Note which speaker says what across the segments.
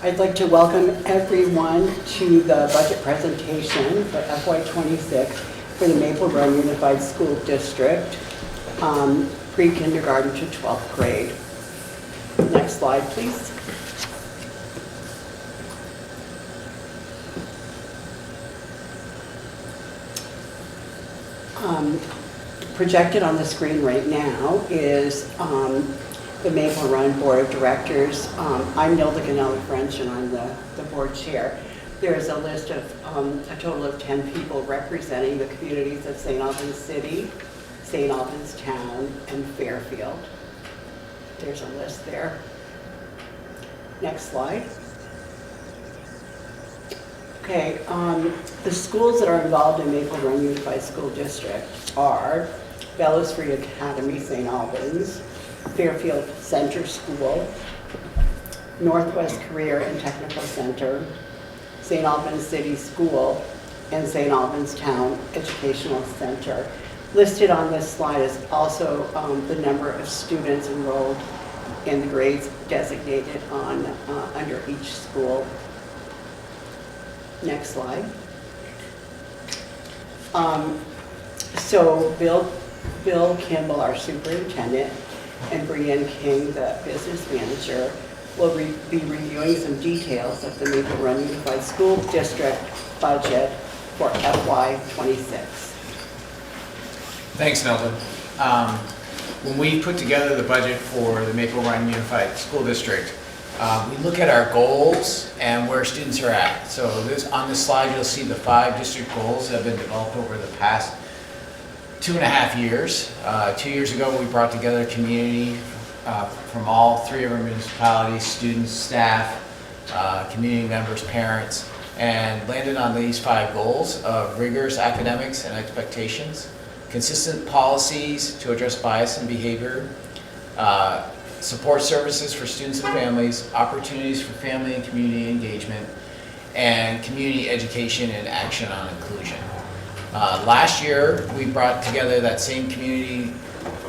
Speaker 1: I'd like to welcome everyone to the budget presentation for FY26 for the Maple Run Unified School District, pre-kindergarten to 12th grade. Next slide, please. Projected on the screen right now is the Maple Run Board of Directors. I'm Nilda Ganella-French and I'm the board chair. There is a list of a total of 10 people representing the communities of St. Albans City, St. Albans Town, and Fairfield. There's a list there. Next slide. Okay, the schools that are involved in Maple Run Unified School District are Bellows Free Academy, St. Albans, Fairfield Center School, Northwest Career and Technical Center, St. Albans City School, and St. Albans Town Educational Center. Listed on this slide is also the number of students enrolled in the grades designated on under each school. Next slide. So Bill Campbell, our superintendent, and Brianne King, the business manager, will be reviewing some details of the Maple Run Unified School District budget for FY26.
Speaker 2: Thanks, Nelda. When we put together the budget for the Maple Run Unified School District, we look at our goals and where students are at. So on this slide, you'll see the 5 district goals that have been developed over the past 2.5 years. 2 years ago, we brought together a community from all 3 of our municipalities, students, staff, community members, parents, and landed on these 5 goals of rigorous academics and expectations, consistent policies to address bias and behavior, support services for students and families, opportunities for family and community engagement, and community education and action on inclusion. Last year, we brought together that same community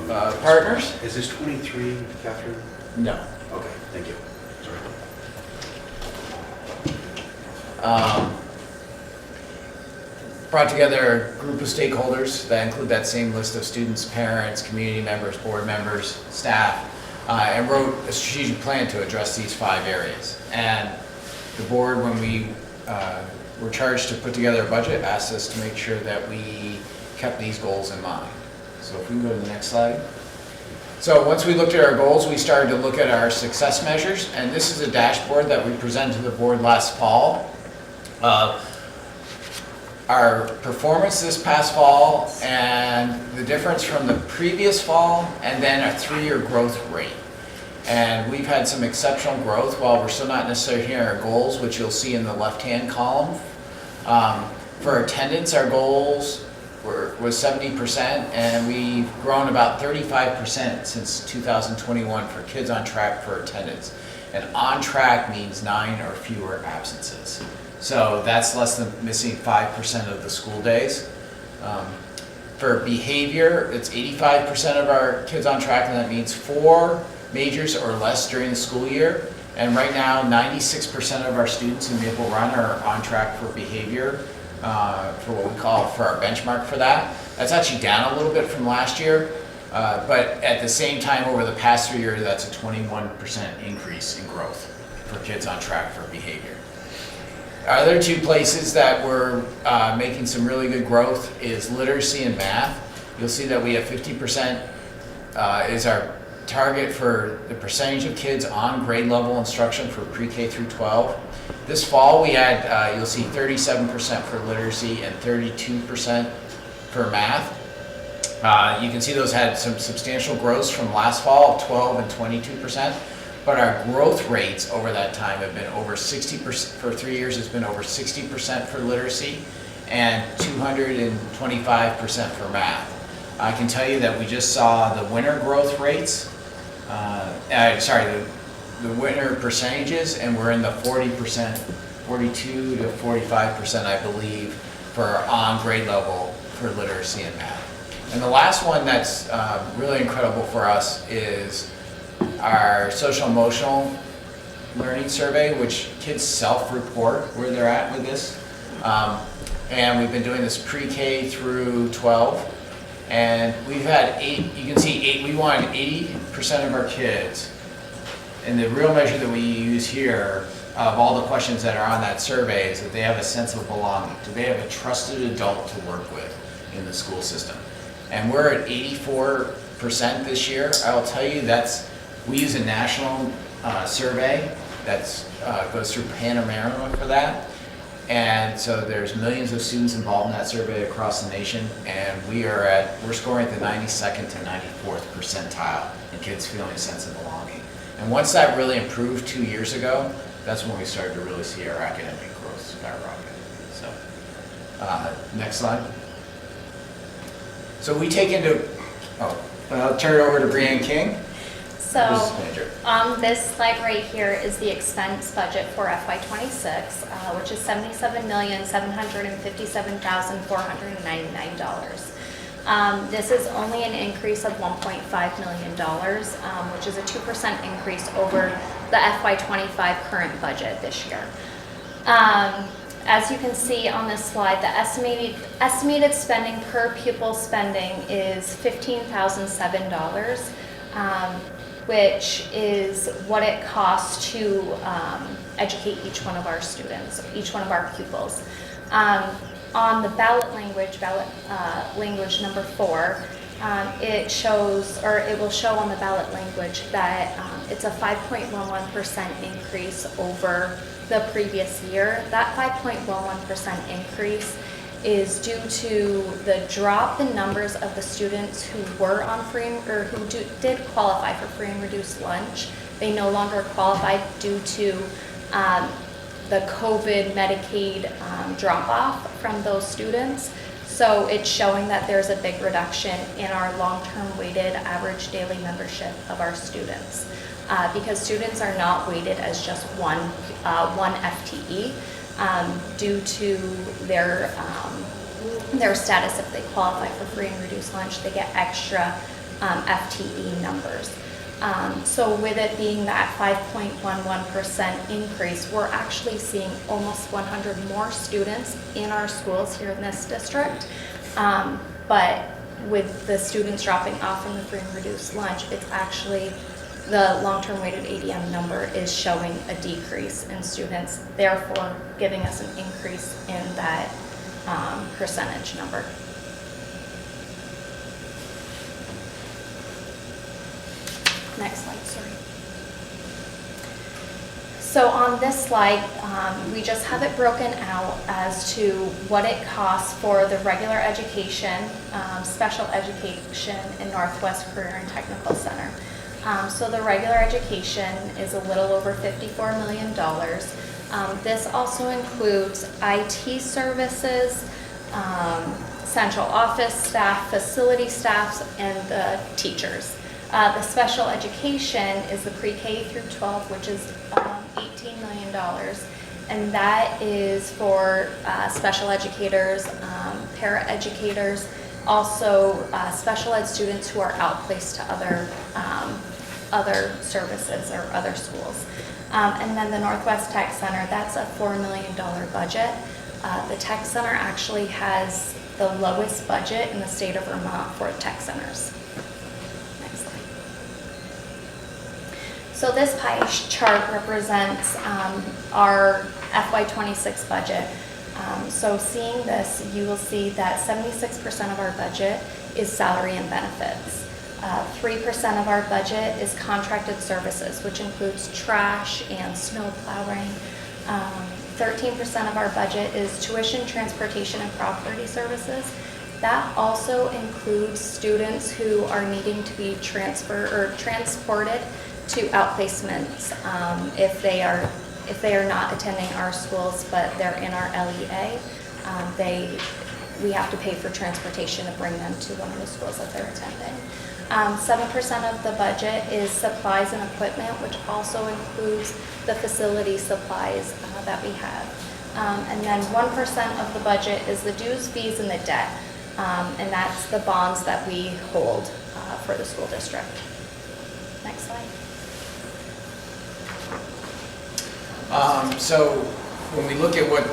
Speaker 2: partners.
Speaker 3: Is this 23, Catherine?
Speaker 2: No.
Speaker 3: Okay, thank you. Sorry.
Speaker 2: Brought together a group of stakeholders that include that same list of students, parents, community members, board members, staff, and wrote a strategic plan to address these 5 areas. And the board, when we were charged to put together a budget, asked us to make sure that we kept these goals in mind. So if we can go to the next slide. So once we looked at our goals, we started to look at our success measures, and this is a dashboard that we presented to the board last fall. Our performance this past fall and the difference from the previous fall, and then our 3-year growth rate. And we've had some exceptional growth while we're still not necessarily hitting our goals, which you'll see in the left-hand column. For attendance, our goals was 70%, and we've grown about 35% since 2021 for kids on track for attendance. And on track means 9 or fewer absences. So that's less than missing 5% of the school days. For behavior, it's 85% of our kids on track, and that means 4 majors or less during the school year. And right now, 96% of our students in Maple Run are on track for behavior, for what we call for our benchmark for that. That's actually down a little bit from last year, but at the same time, over the past 3 years, that's a 21% increase in growth for kids on track for behavior. Our other 2 places that we're making some really good growth is literacy and math. You'll see that we have 50% is our target for the percentage of kids on grade level instruction for pre-K through 12. This fall we had, you'll see 37% for literacy and 32% for math. You can see those had some substantial growth from last fall of 12 and 22%. But our growth rates over that time have been over 60%, for 3 years it's been over 60% for literacy and 225% for math. I can tell you that we just saw the winter growth rates, the winter percentages, and we're in the 40%, 42 to 45%, I believe, for on grade level for literacy and math. And the last one that's really incredible for us is our social emotional learning survey, which kids self-report where they're at with this. And we've been doing this pre-K through 12. And we've had you can see we wanted 80% of our kids. And the real measure that we use here of all the questions that are on that survey is that they have a sense of belonging. Do they have a trusted adult to work with in the school system? And we're at 84% this year. I will tell you we use a national survey that goes through Panorama for that. And so there's millions of students involved in that survey across the nation, and we're scoring at the 92nd to 94th percentile in kids feeling a sense of belonging. And once that really improved 2 years ago, that's when we started to really see our academic growth skyrocket. So, next slide. So we take I'll turn it over to Brianne King.
Speaker 4: So this slide right here is the expense budget for FY26, which is $77,757,499. This is only an increase of $1.5 million, which is a 2% increase over the FY25 current budget this year. As you can see on this slide, the estimated spending per pupil spending is $15,007. Which is what it costs to educate each one of our students, each one of our pupils. On the ballot language number 4, it will show on the ballot language that it's a 5.11% increase over the previous year. That 5.11% increase is due to the drop in numbers of the students who were on did qualify for free and reduced lunch. They no longer qualified due to the COVID Medicaid drop-off from those students. So it's showing that there's a big reduction in our long-term weighted average daily membership of our students because students are not weighted as just one FTE. Due to their status, if they qualify for free and reduced lunch, they get extra FTE numbers. So with it being that 5.11% increase, we're actually seeing almost 100 more students in our schools here in this district. But with the students dropping off from the free and reduced lunch, it's actually the long-term weighted ADM number is showing a decrease in students, therefore giving us an increase in that percentage number. Next slide, sorry. So on this slide, we just have it broken out as to what it costs for the regular education, special education in Northwest Career and Technical Center. So the regular education is a little over $54 million. This also includes IT services, central office staff, facility staffs, and the teachers. The special education is the pre-K through 12, which is $18 million. And that is for special educators, para-educators, also special ed students who are outplaced to other services or other schools. And then the Northwest Tech Center, that's a $4 million budget. The Tech Center actually has the lowest budget in the state of Vermont for tech centers. Next slide. So this pie chart represents our FY26 budget. So seeing this, you will see that 76% of our budget is salary and benefits. 3% of our budget is contracted services, which includes trash and snow plowing. 13% of our budget is tuition, transportation, and property services. That also includes students who are needing to be transported to outplacements if they are not attending our schools but they're in our LEA. We have to pay for transportation to bring them to one of the schools that they're attending. 7% of the budget is supplies and equipment, which also includes the facility supplies that we have. And then 1% of the budget is the dues, fees, and the debt. And that's the bonds that we hold for the school district. Next slide.
Speaker 2: So when we look at what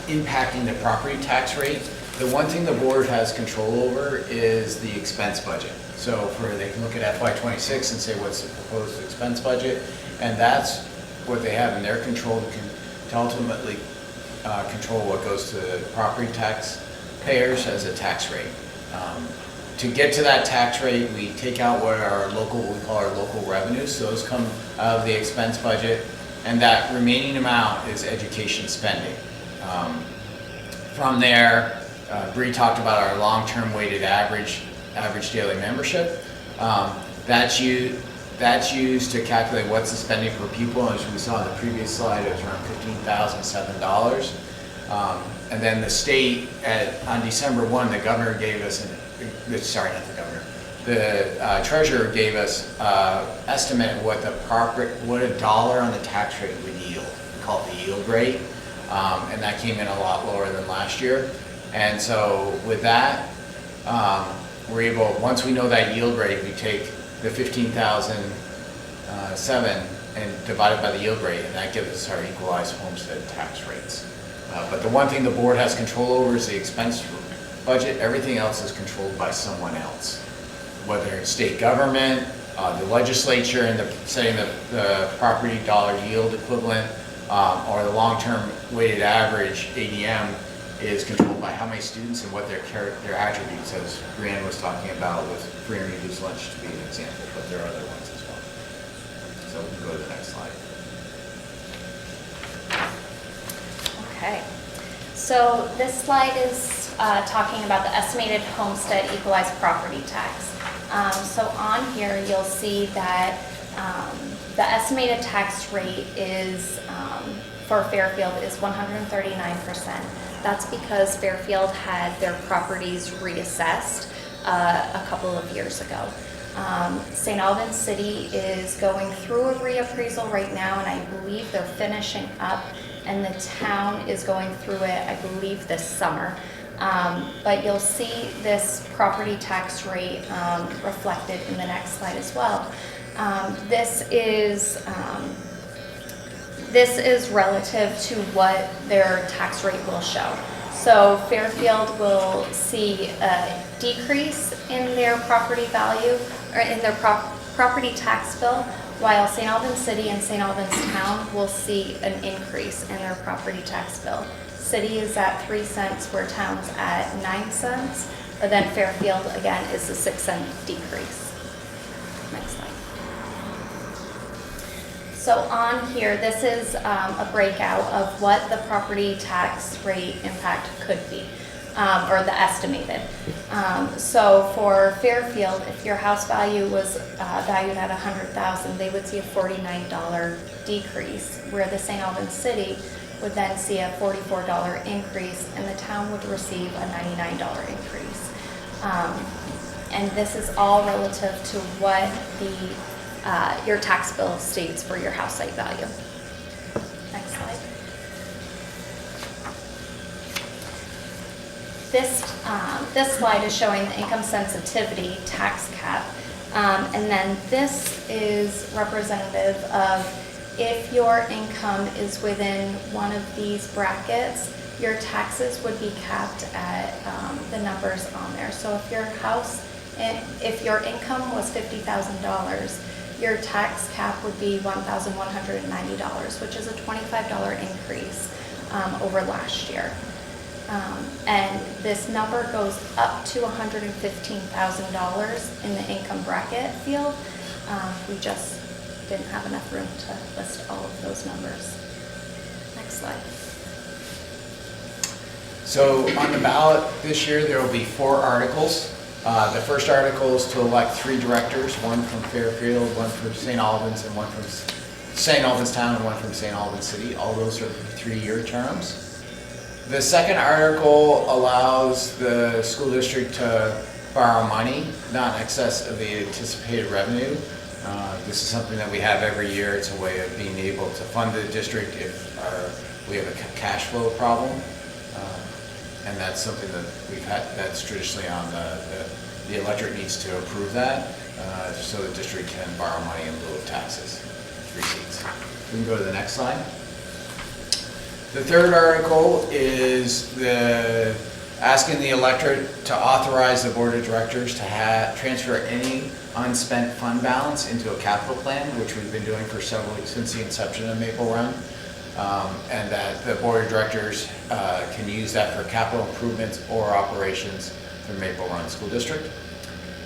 Speaker 2: impacting the property tax rate, the one thing the board has control over is the expense budget. So they can look at FY '26 and say what's the proposed expense budget, and that's what they have in their control to ultimately control what goes to property tax payers as a tax rate. To get to that tax rate, we take out what we call our local revenues. So those come out of the expense budget, and that remaining amount is education spending. From there, Bree talked about our long-term weighted average daily membership. That's used to calculate what's the spending per pupil. As we saw in the previous slide, it was around $15,007. And then the state, on December 1, the governor gave us the treasurer gave us estimate of what a dollar on the tax rate would yield. We call it the yield rate, and that came in a lot lower than last year. And so with that, we're able, once we know that yield rate, we take the 15,007 and divide it by the yield rate, and that gives us our equalized homestead tax rates. But the one thing the board has control over is the expense budget. Everything else is controlled by someone else, whether it's state government, the legislature, and setting the property dollar yield equivalent, or the long-term weighted average ADM is controlled by how many students and what their attributes, as Brianne was talking about with free and reduced lunch to be an example, but there are other ones as well. So we can go to the next slide.
Speaker 4: Okay, so this slide is talking about the estimated homestead equalized property tax. So on here, you'll see that the estimated tax rate is for Fairfield is 139%. That's because Fairfield had their properties reassessed a couple of years ago. St. Albans City is going through a reappraisal right now, and I believe they're finishing up, and the town is going through it, I believe, this summer. But you'll see this property tax rate reflected in the next slide as well. This is relative to what their tax rate will show. So Fairfield will see a decrease in their property value, or in their property tax bill, while St. Albans City and St. Albans Town will see an increase in their property tax bill. City is at 3 cents, where Town's at 9 cents, but then Fairfield, again, is a 6-cent decrease. Next slide. So on here, this is a breakout of what the property tax rate impact could be, or the estimated. So for Fairfield, if your house value was valued at $100,000, they would see a $49 decrease, where the St. Albans City would then see a $44 increase, and the town would receive a $99 increase. And this is all relative to what your tax bill states for your house site value. Next slide. This slide is showing the income sensitivity tax cap, and then this is representative of if your income is within one of these brackets, your taxes would be capped at the numbers on there. So if if your income was $50,000, your tax cap would be $1,190, which is a $25 increase over last year. And this number goes up to $115,000 in the income bracket field. We just didn't have enough room to list all of those numbers. Next slide.
Speaker 2: So on the ballot this year, there will be 4 articles. The first article is to elect 3 directors, one from Fairfield, one from St. Albans, and one from St. Albans Town, and one from St. Albans City. All those are 3-year terms. The second article allows the school district to borrow money, not in excess of the anticipated revenue. This is something that we have every year. It's a way of being able to fund the district if we have a cash flow problem. And that's something that we've had, that's traditionally on the electorate needs to approve that, so the district can borrow money in lieu of taxes, receipts. We can go to the next slide. The third article is asking the electorate to authorize the board of directors to transfer any unspent fund balance into a capital plan, which we've been doing for since the inception of Maple Run. And that the board of directors can use that for capital improvements or operations for Maple Run School District.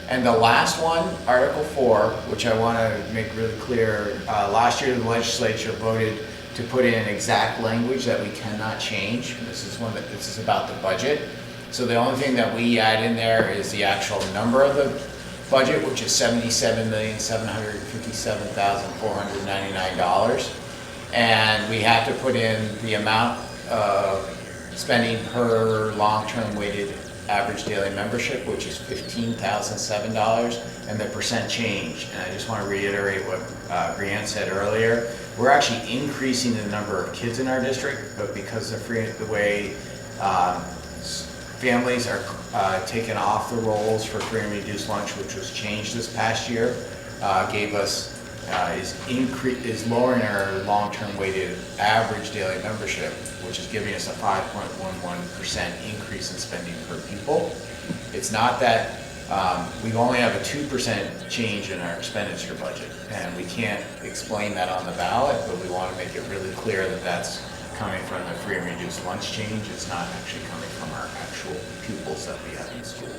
Speaker 2: And the last one, Article 4, which I want to make really clear, last year the legislature voted to put in exact language that we cannot change. This is about the budget. So the only thing that we add in there is the actual number of the budget, which is $77,757,499. And we have to put in the amount of spending per long-term weighted average daily membership, which is $15,007, and the percent change. And I just want to reiterate what Brianne said earlier. We're actually increasing the number of kids in our district, but because of the way families are taken off the rolls for free and reduced lunch, which was changed this past year, is lowering our long-term weighted average daily membership, which is giving us a 5.11% increase in spending per pupil. It's not that we only have a 2% change in our expenditure budget, and we can't explain that on the ballot, but we want to make it really clear that that's coming from the free and reduced lunch change. It's not actually coming from our actual pupils that we have in school,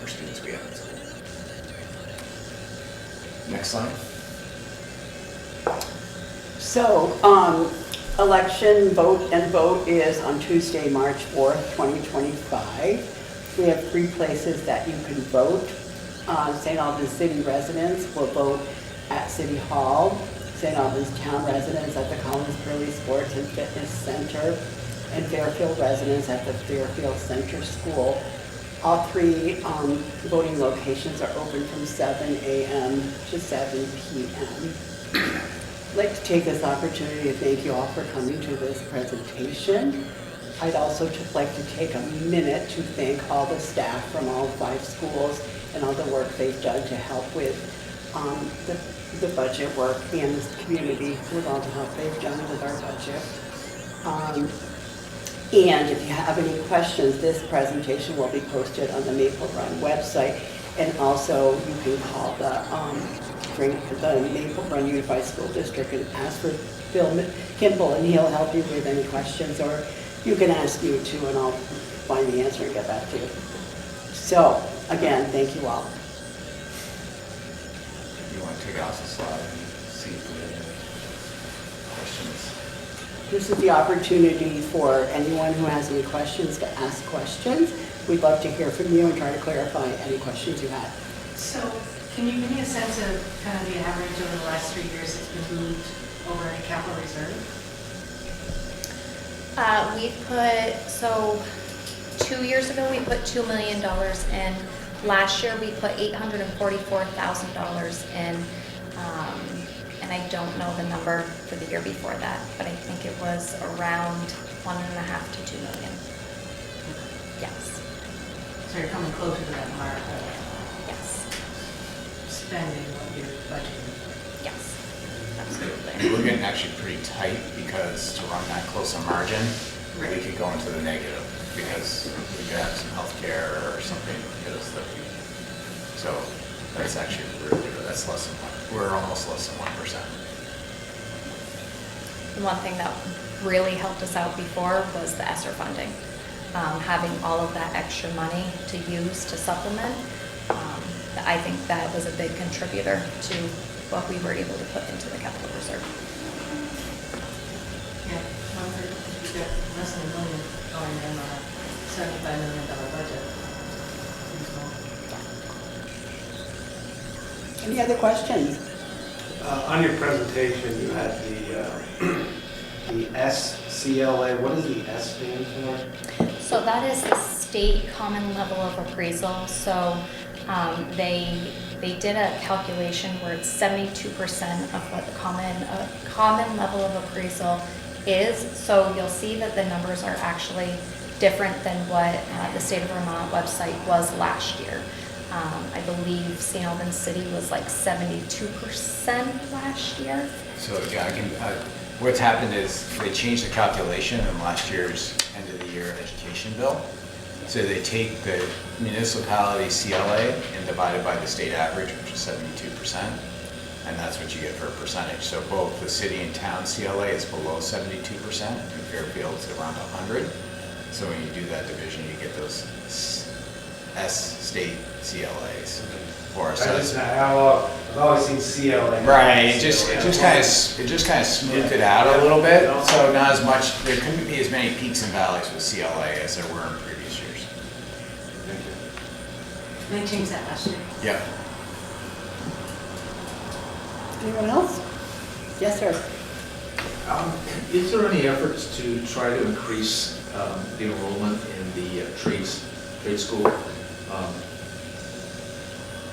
Speaker 2: or students we have in school. Next slide.
Speaker 1: So, election vote is on Tuesday, March 4th, 2025. We have 3 places that you can vote. St. Albans City residents will vote at City Hall. St. Albans Town residents at the Collins Burley Sports and Fitness Center, and Fairfield residents at the Fairfield Center School. All 3 voting locations are open from 7 a.m. to 7 p.m. I'd like to take this opportunity to thank you all for coming to this presentation. I'd also just like to take a minute to thank all the staff from all 5 schools and all the work they've done to help with the budget work and this community with all the help they've done with our budget. And if you have any questions, this presentation will be posted on the Maple Run website, and also you can call the Maple Run Unified School District and ask for Bill Kimball, and he'll help you with any questions, or you can ask me too, and I'll find the answer and get back to you. So, again, thank you all.
Speaker 2: You want to take it off the slide and see if we have any questions?
Speaker 1: This is the opportunity for anyone who has any questions to ask questions. We'd love to hear from you and try to clarify any questions you had.
Speaker 5: So can you give me a sense of kind of the average over the last 3 years that's been moved over into capital reserve?
Speaker 4: We put, so 2 years ago, we put $2 million in. Last year, we put $844,000 in. And I don't know the number for the year before that, but I think it was around 1.5 to 2 million. Yes.
Speaker 5: So you're coming closer to that mark of
Speaker 4: Yes.
Speaker 5: spending what you're budgeting.
Speaker 4: Yes. Absolutely.
Speaker 2: We're getting actually pretty tight, because to run that close a margin, we could go into the negative, because we could have some healthcare or something because that we, so that's actually really good. That's less than 1. We're almost less than 1%.
Speaker 4: The one thing that really helped us out before was the ESSER funding. Having all of that extra money to use to supplement, I think that was a big contributor to what we were able to put into the capital reserve.
Speaker 5: Yeah, you've got less than $1 million going in on a $75 million budget.
Speaker 1: Any other questions?
Speaker 3: On your presentation, you had the SCLA. What does the S stand for?
Speaker 4: So that is the state common level of appraisal. So they did a calculation where it's 72% of what the common level of appraisal is. So you'll see that the numbers are actually different than what the State of Vermont website was last year. I believe St. Albans City was like 72% last year.
Speaker 2: So yeah, what's happened is they changed the calculation in last year's end of the year education bill. So they take the municipality CLA and divide it by the state average, which is 72%, and that's what you get for a percentage. So both the city and town CLA is below 72%, and Fairfield's around 100. So when you do that division, you get those S state CLAs. For us.
Speaker 3: I've always seen CLA.
Speaker 2: Right, it just kind of smoothed it out a little bit, so not as much, there couldn't be as many peaks and valleys with CLA as there were in previous years.
Speaker 3: Thank you.
Speaker 5: And they changed that last year.
Speaker 2: Yep.
Speaker 1: Anyone else? Yes, sir.
Speaker 6: Is there any efforts to try to increase the enrollment in the trade school?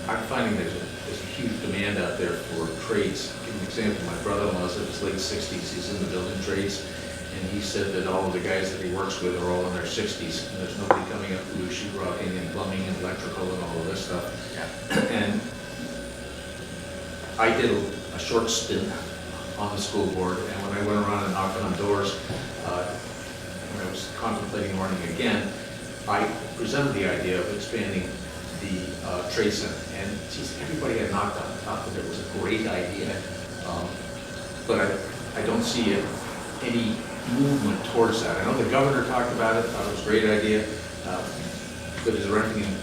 Speaker 6: I'm finding there's a huge demand out there for trades. Give you an example, my brother-in-law's in his late 60s, he's in the building trades, and he said that all of the guys that he works with are all in their 60s, and there's nobody coming up to do sheetrocking and plumbing and electrical and all of this stuff.
Speaker 2: Yeah.
Speaker 6: And I did a short stint on the school board, and when I went around and knocked on doors, when I was contemplating running again, I presented the idea of expanding the trade center, and geez, everybody had knocked on top of it. It was a great idea, but I don't see any movement towards that. I know the governor talked about it, thought it was a great idea, but is there anything in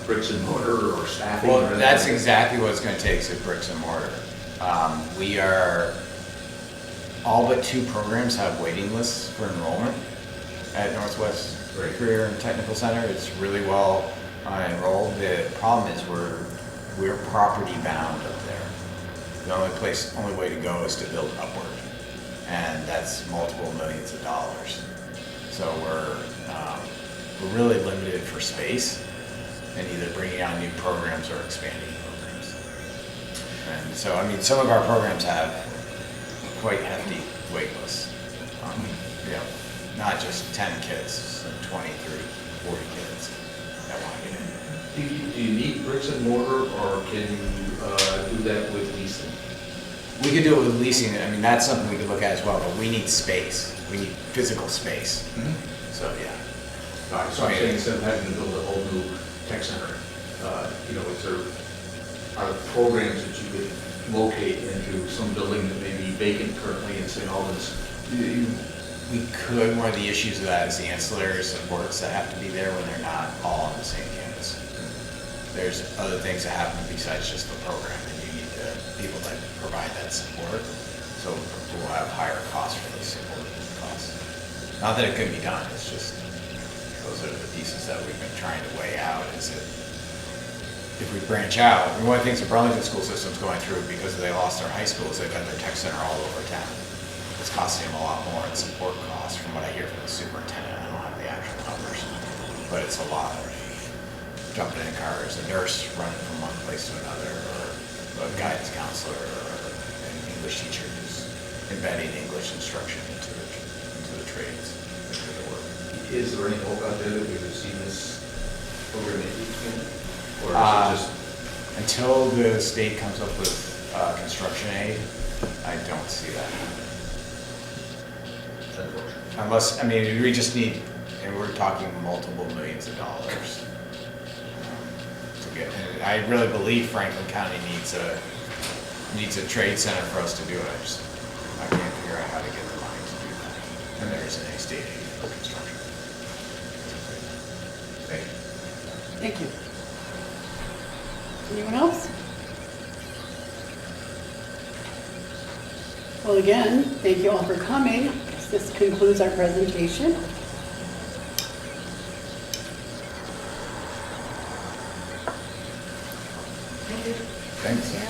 Speaker 6: bricks and mortar or staffing?
Speaker 2: Well,
Speaker 6: or
Speaker 2: that's
Speaker 6: anything?
Speaker 2: exactly what it's going to take, is bricks and mortar. We are, all but 2 programs have waiting lists for enrollment at Northwest Career and Technical Center. It's really well enrolled. The problem is we're property bound up there. The only way to go is to build upward, and that's multiple millions of dollars. So we're really limited for space, and either bringing on new programs or expanding programs. And so, I mean, some of our programs have quite hefty wait lists. Not just 10 kids, 20, 30, 40 kids that want to get in.
Speaker 6: Do you need bricks and mortar, or can you do that with leasing?
Speaker 2: We could do it with leasing. I mean, that's something we could look at as well, but we need space. We need physical space. So, yeah.
Speaker 6: All right, so I'm saying instead of having to build a whole new tech center, are there programs that you could locate into some building that may be vacant currently in St. Albans?
Speaker 2: We could. One of the issues of that is the ancillary supports that have to be there when they're not all on the same campus. There's other things that happen besides just the program, and you need people that provide that support. So we'll have higher costs for those support costs. Not that it couldn't be done, it's just those are the pieces that we've been trying to weigh out, is that if we branch out, and one of the things the Burlington school system's going through because they lost their high schools, they've got their tech center all over town. It's costing them a lot more in support costs from what I hear from the superintendent. I don't have the actual numbers, but it's a lot of jumping in cars, a nurse running from one place to another, or a guidance counselor, or an English teacher who's embedding English instruction into the trades, into the work.
Speaker 6: Is there any hope out there that we would see this program expand? Or is it just?
Speaker 2: Until the state comes up with construction aid, I don't see that happening. Unless, I mean, we just need, and we're talking multiple millions of dollars to get. And I really believe Franklin County needs a trade center for us to do it. I can't figure out how to get the money to do that. And there isn't any state aid for construction.
Speaker 1: Thank you. Anyone else? Well, again, thank you all for coming. This concludes our presentation.
Speaker 5: Thank you.
Speaker 2: Thanks.